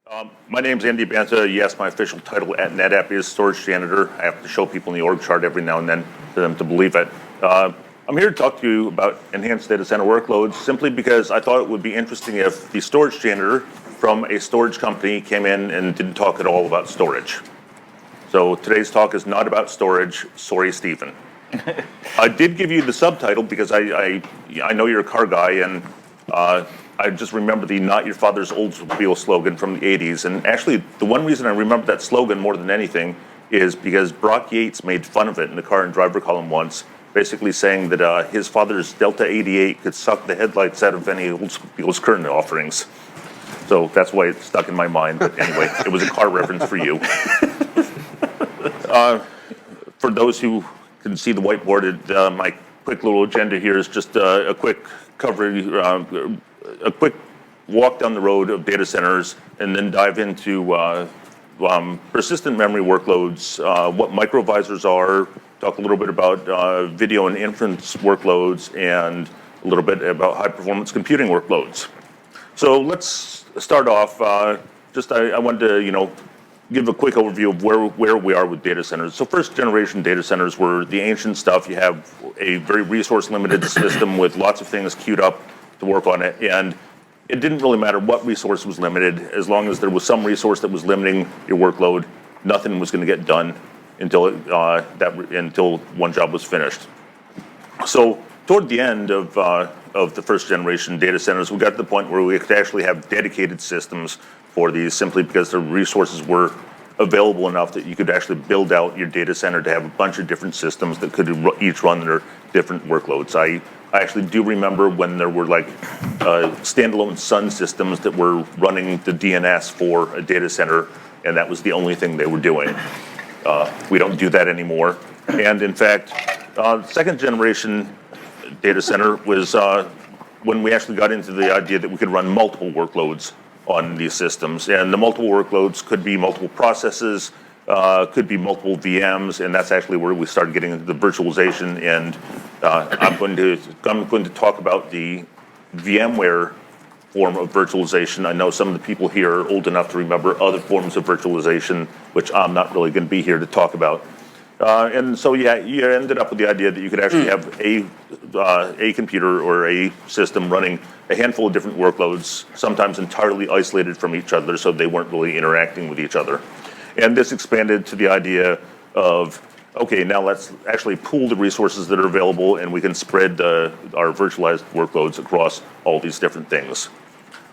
My name's Andy Banta. Yes, my official title at NetApp is storage janitor. I have to show people in the org chart every now and then for them to believe it. I'm here to talk to you about enhanced data center workloads simply because I thought it would be interesting if the storage janitor from a storage company came in and didn't talk at all about storage. So today's talk is not about storage. Sorry, Stephen. I did give you the subtitle because I know you're a car guy, and I just remember the "Not Your Father's Oldsmobile" slogan from the 80s. And actually, the one reason I remember that slogan more than anything is because Brock Yates made fun of it in the Car and Driver column once, basically saying that his father's Delta 88 could suck the headlights out of any Oldsmobile's current offerings. So that's why it stuck in my mind. But anyway, it was a car reference for you. For those who can see the whiteboard, my quick little agenda here is just a quick coverage, a quick walk down the road of data centers, and then dive into persistent memory workloads, what microvisors are, talk a little bit about video and inference workloads, and a little bit about high-performance computing workloads. So let's start off. I wanted to, give a quick overview of where we are with data centers. So first generation data centers were the ancient stuff. You have a very resource limited system with lots of things queued up to work on it, and it didn't really matter what resource was limited. As long as there was some resource that was limiting your workload, nothing was going to get done until one job was finished. So toward the end of the first generation data centers, we got to the point where we could actually have dedicated systems for these, simply because the resources were available enough that you could actually build out your data center to have a bunch of different systems that could each run their different workloads. I actually do remember when there were standalone Sun systems that were running the DNS for a data center, and that was the only thing they were doing. We don't do that anymore. And in fact, second generation data center was when we actually got into the idea that we could run multiple workloads on these systems. And the multiple workloads could be multiple processes, could be multiple VMs, and that's actually where we started getting into the virtualization. And I'm going to talk about the VMware form of virtualization. I know some of the people here are old enough to remember other forms of virtualization, which I'm not really going to be here to talk about. And so, you ended up with the idea that you could actually have a computer or a system running a handful of different workloads, sometimes entirely isolated from each other, so they weren't really interacting with each other. And this expanded to the idea of, okay, now let's actually pool the resources that are available, and we can spread our virtualized workloads across all these different things.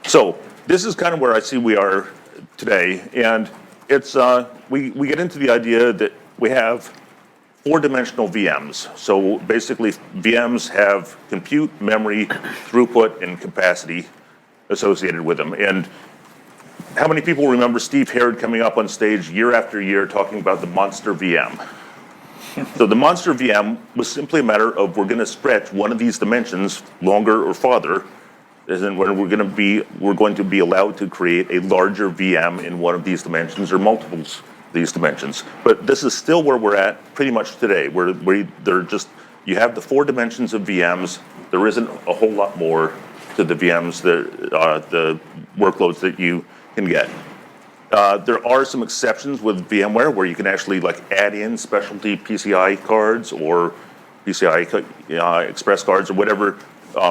So this is kind of where I see we are today, and it's we get into the idea that we have four-dimensional VMs. So basically, VMs have compute, memory, throughput, and capacity associated with them. And how many people remember Steve Herrod coming up on stage year after year talking about the monster VM? So the monster VM was simply a matter of we're going to stretch one of these dimensions longer or farther, and when we're going to be allowed to create a larger VM in one of these dimensions or multiples these dimensions. But this is still where we're at pretty much today, where you have the four dimensions of VMs. There isn't a whole lot more to the VMs, the workloads that you can get. There are some exceptions with VMware where you can actually add in specialty PCI cards or PCI Express cards or whatever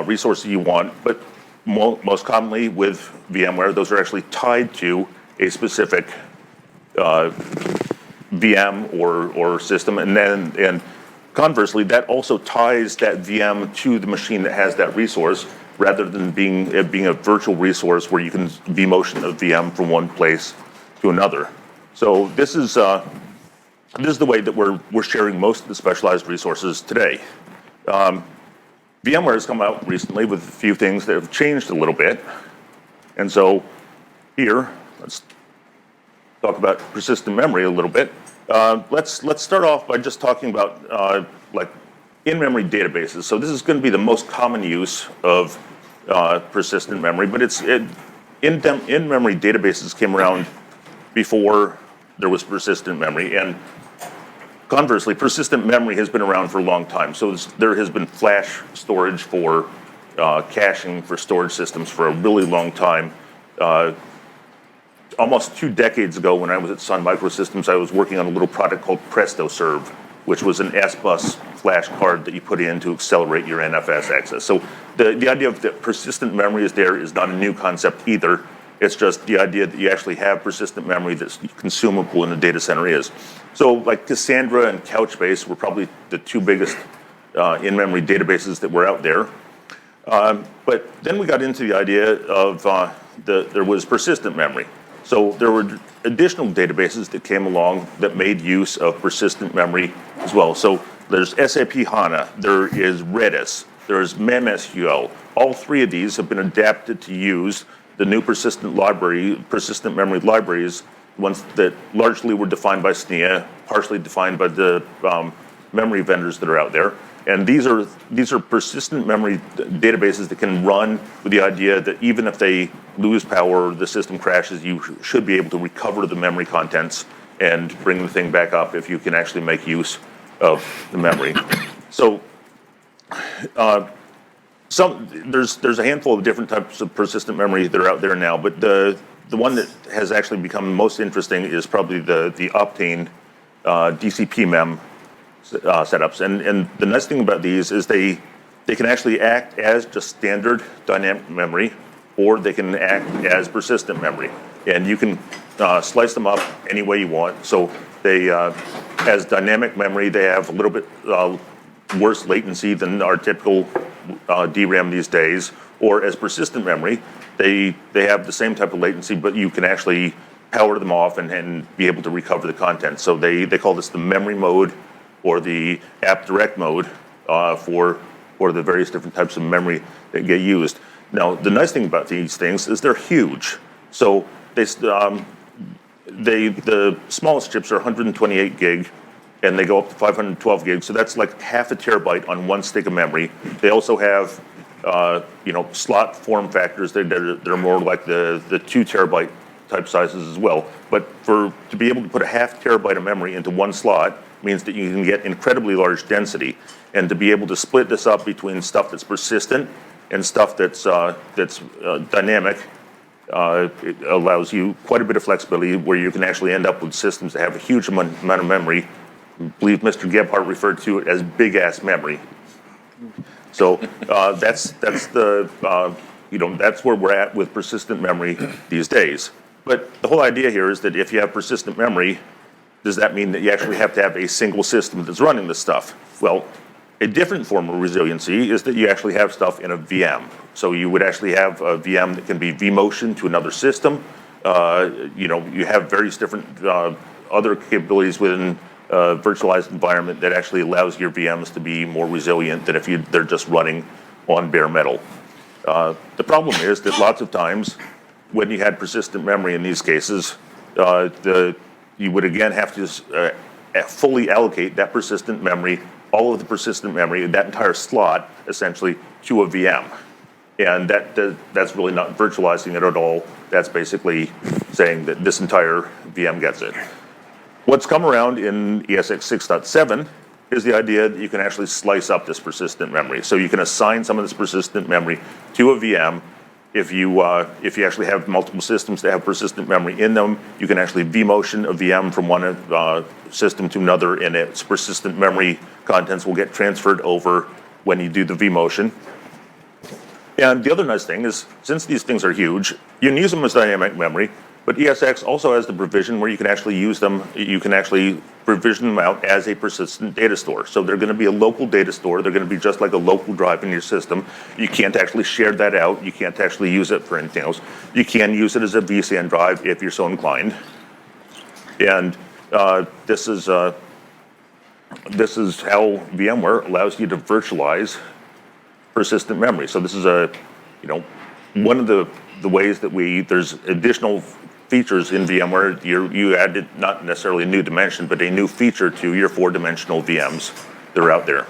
resources you want. But most commonly with VMware, those are actually tied to a specific VM or system, and conversely, that also ties that VM to the machine that has that resource, rather than being a virtual resource where you can vMotion a VM from one place to another. So this is the way that we're sharing most of the specialized resources today. VMware has come out recently with a few things that have changed a little bit, and so here let's talk about persistent memory a little bit. Let's start off by just talking about in-memory databases. So this is going to be the most common use of persistent memory, but in-memory databases came around before there was persistent memory, and conversely, persistent memory has been around for a long time. So there has been flash storage for caching for storage systems for a really long time. almost 2 decades ago when I was at Sun Microsystems, I was working on a little product called PrestoServe, which was an S-Bus flash card that you put in to accelerate your NFS access. So the idea of the persistent memory is there is not a new concept either. It's just the idea that you actually have persistent memory that's consumable in the data center is. So like Cassandra and Couchbase were probably the 2 biggest in-memory databases that were out there. But then we got into the idea of there was persistent memory. So there were additional databases that came along that made use of persistent memory as well. So there's SAP HANA, there is Redis, there's MemSQL. All 3 of these have been adapted to use the new persistent memory libraries, ones that largely were defined by SNIA, partially defined by the memory vendors that are out there. And these are persistent memory databases that can run with the idea that even if they lose power or the system crashes, you should be able to recover the memory contents and bring the thing back up if you can actually make use of the memory. So there's a handful of different types of persistent memory that are out there now, but the one that has actually become most interesting is probably the Optane DCP mem setups. And the nice thing about these is they can actually act as just standard dynamic memory, or they can act as persistent memory. And you can slice them up any way you want. So they, as dynamic memory, they have a little bit worse latency than our typical DRAM these days. Or as persistent memory, they have the same type of latency, but you can actually power them off and be able to recover the content. So they call this the memory mode, or the app direct mode for the various different types of memory that get used. Now, the nice thing about these things is they're huge. So the smallest chips are 128 gig, and they go up to 512 gigs. So that's like half a terabyte on one stick of memory. They also have slot form factors that are more like the 2 terabyte type sizes as well. But to be able to put a half terabyte of memory into one slot means that you can get incredibly large density, and to be able to split this up between stuff that's persistent and stuff that's dynamic, it allows you quite a bit of flexibility where you can actually end up with systems that have a huge amount of memory. I believe Mr. Gebhardt referred to it as big-ass memory. So that's where we're at with persistent memory these days. But the whole idea here is that if you have persistent memory, does that mean that you actually have to have a single system that's running this stuff? Well, a different form of resiliency is that you actually have stuff in a VM. So you would actually have a VM that can be vMotion to another system. You have various different other capabilities within a virtualized environment that actually allows your VMs to be more resilient than if they're just running on bare metal. The problem is that lots of times when you had persistent memory in these cases, you would again have to fully allocate that persistent memory, all of the persistent memory, that entire slot, essentially, to a VM. And that's really not virtualizing it at all. That's basically saying that this entire VM gets it. What's come around in ESX 6.7 is the idea that you can actually slice up this persistent memory. So you can assign some of this persistent memory to a VM. If you actually have multiple systems that have persistent memory in them, you can actually vMotion a VM from one system to another, and its persistent memory contents will get transferred over when you do the vMotion. And the other nice thing is, since these things are huge, you can use them as dynamic memory, but ESX also has the provision where you can actually use them, you can actually provision them out as a persistent data store. So they're going to be a local data store. They're going to be just like a local drive in your system. You can't actually share that out. You can't actually use it for anything else. You can use it as a vSAN drive if you're so inclined. And this is how VMware allows you to virtualize persistent memory. So this is one of the ways that there's additional features in VMware. You added not necessarily a new dimension, but a new feature to your 4-dimensional VMs that are out there.